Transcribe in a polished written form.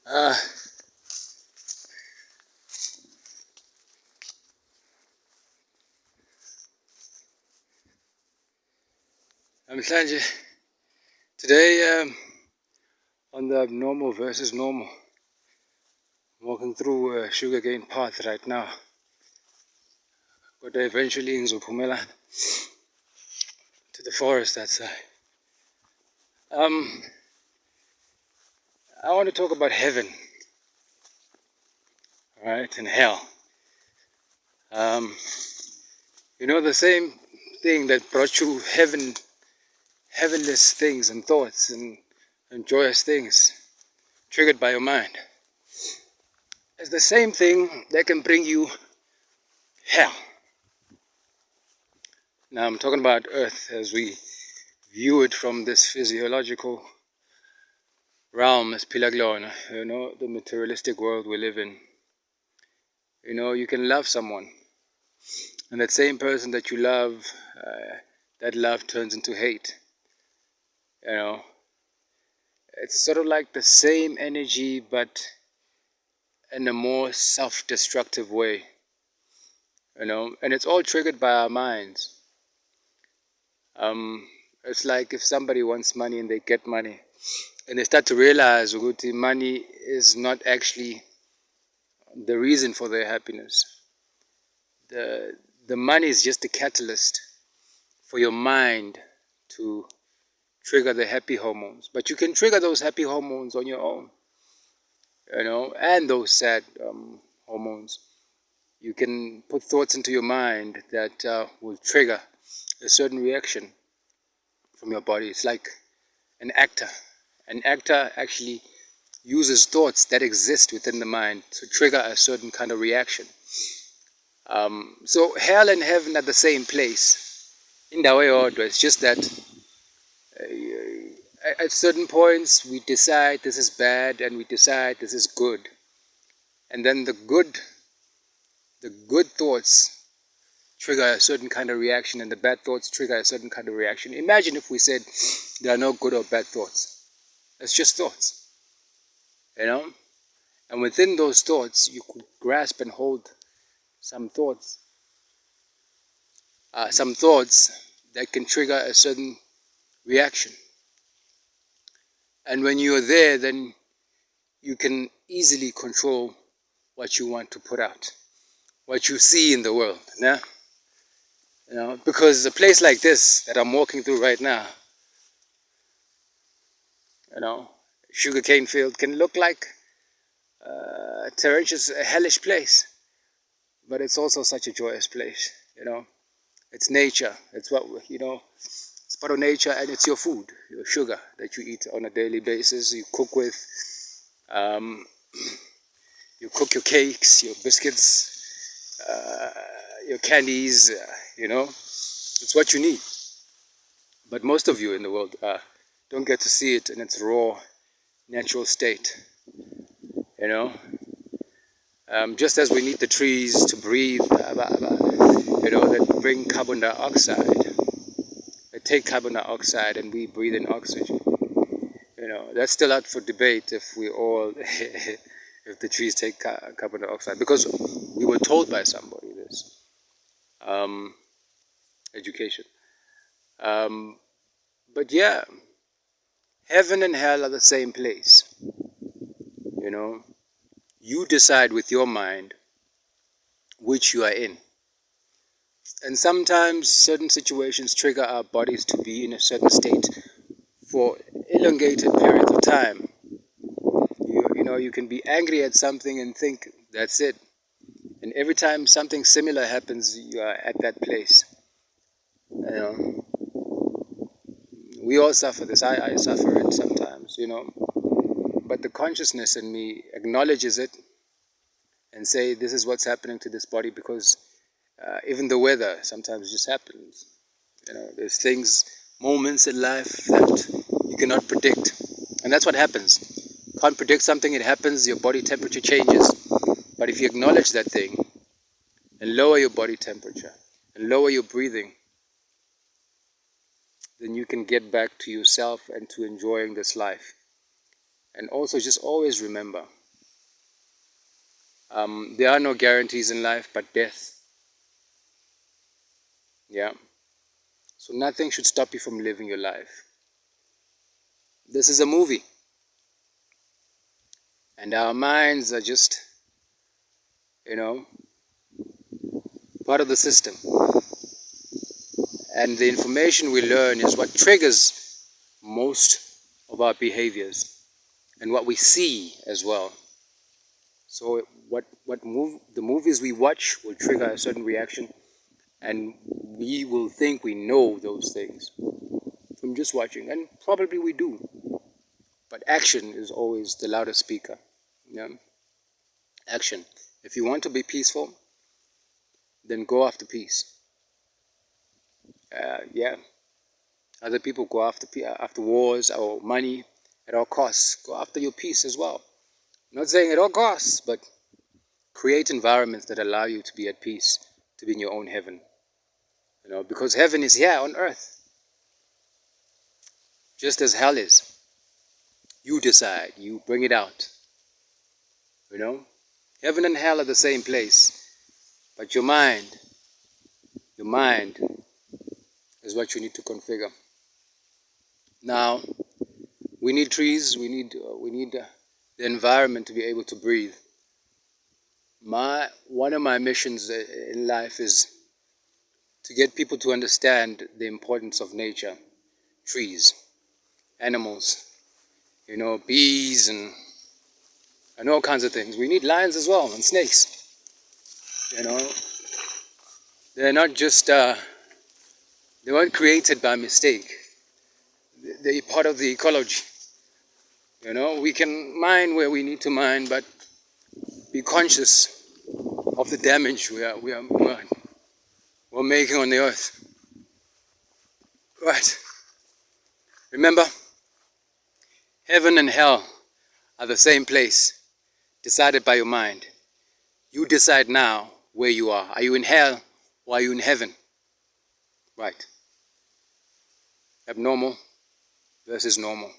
Uh, namhlanje, today on the abnormal versus normal, I'm walking through a sugarcane path right now. But eventually ngizophumela to the forest that side. I want to talk about heaven, right, and hell. The same thing that brought you heavenless things and thoughts and joyous things triggered by your mind. It's the same thing that can bring you hell. Now I'm talking about earth as we view it from this physiological realm as Pilaglona, the materialistic world we live in. You can love someone, and that same person that you love, that love turns into hate. It's sort of like the same energy, but in a more self-destructive way. And it's all triggered by our minds. It's like if somebody wants money and they get money, and they start to realize that money is not actually the reason for their happiness. The money is just a catalyst for your mind to trigger the happy hormones. But you can trigger those happy hormones on your own, and those sad hormones. You can put thoughts into your mind that will trigger a certain reaction from your body. It's like an actor. An actor actually uses thoughts that exist within the mind to trigger a certain kind of reaction. So hell and heaven are the same place. In the way order, it's just that at certain points we decide this is bad and we decide this is good. And then the good thoughts trigger a certain kind of reaction and the bad thoughts trigger a certain kind of reaction. Imagine if we said there are no good or bad thoughts. It's just thoughts. And within those thoughts you could grasp and hold some thoughts that can trigger a certain reaction. And when you're there, then you can easily control what you want to put out, what you see in the world. Yeah? Because a place like this that I'm walking through right now, sugarcane field can look like a torrentious, a hellish place, but it's also such a joyous place. It's nature. It's it's part of nature, and it's your food, your sugar that you eat on a daily basis. You cook with, you cook your cakes, your biscuits, your candies. It's what you need. But most of you in the world don't get to see it in its raw, natural state. Just as we need the trees to breathe, that bring carbon dioxide. They take carbon dioxide and we breathe in oxygen. That's still out for debate if we all, if the trees take carbon dioxide, because we were told by somebody this. Education. But yeah, heaven and hell are the same place. You decide with your mind which you are in. And sometimes certain situations trigger our bodies to be in a certain state for elongated periods of time. You can be angry at something and think that's it. And every time something similar happens, you are at that place. We all suffer this. I suffer it sometimes, But the consciousness in me acknowledges it and say this is what's happening to this body, because even the weather sometimes just happens. There's things, moments in life that you cannot predict. And that's what happens. Can't predict something, it happens, your body temperature changes. But if you acknowledge that thing and lower your body temperature and lower your breathing, then you can get back to yourself and to enjoying this life. And also just always remember, There are no guarantees in life but death. Yeah. So nothing should stop you from living your life. This is a movie, and our minds are just, you know, part of the system. And the information we learn is what triggers most of our behaviors and what we see as well. So the movies we watch will trigger a certain reaction, and we will think we know those things from just watching, and probably we do. But action is always the louder speaker. Yeah? Action. If you want to be peaceful, then go after peace. Yeah. Other people go after wars or money at all costs. Go after your peace as well. I'm not saying at all costs, but create environments that allow you to be at peace, to be in your own heaven. Because heaven is here on earth, just as hell is. You decide. You bring it out. Heaven and hell are the same place, but your mind is what you need to configure. Now, we need trees. We need the environment to be able to breathe. One of my missions in life is to get people to understand the importance of nature, trees, animals, bees and all kinds of things. We need lions as well and snakes. They're not just they weren't created by mistake. They're part of the ecology. We can mine where we need to mine, but be conscious of the damage we're making on the earth. Right. Remember, heaven and hell are the same place, decided by your mind. You decide now where you are. Are you in hell or are you in heaven? Right. Abnormal versus normal.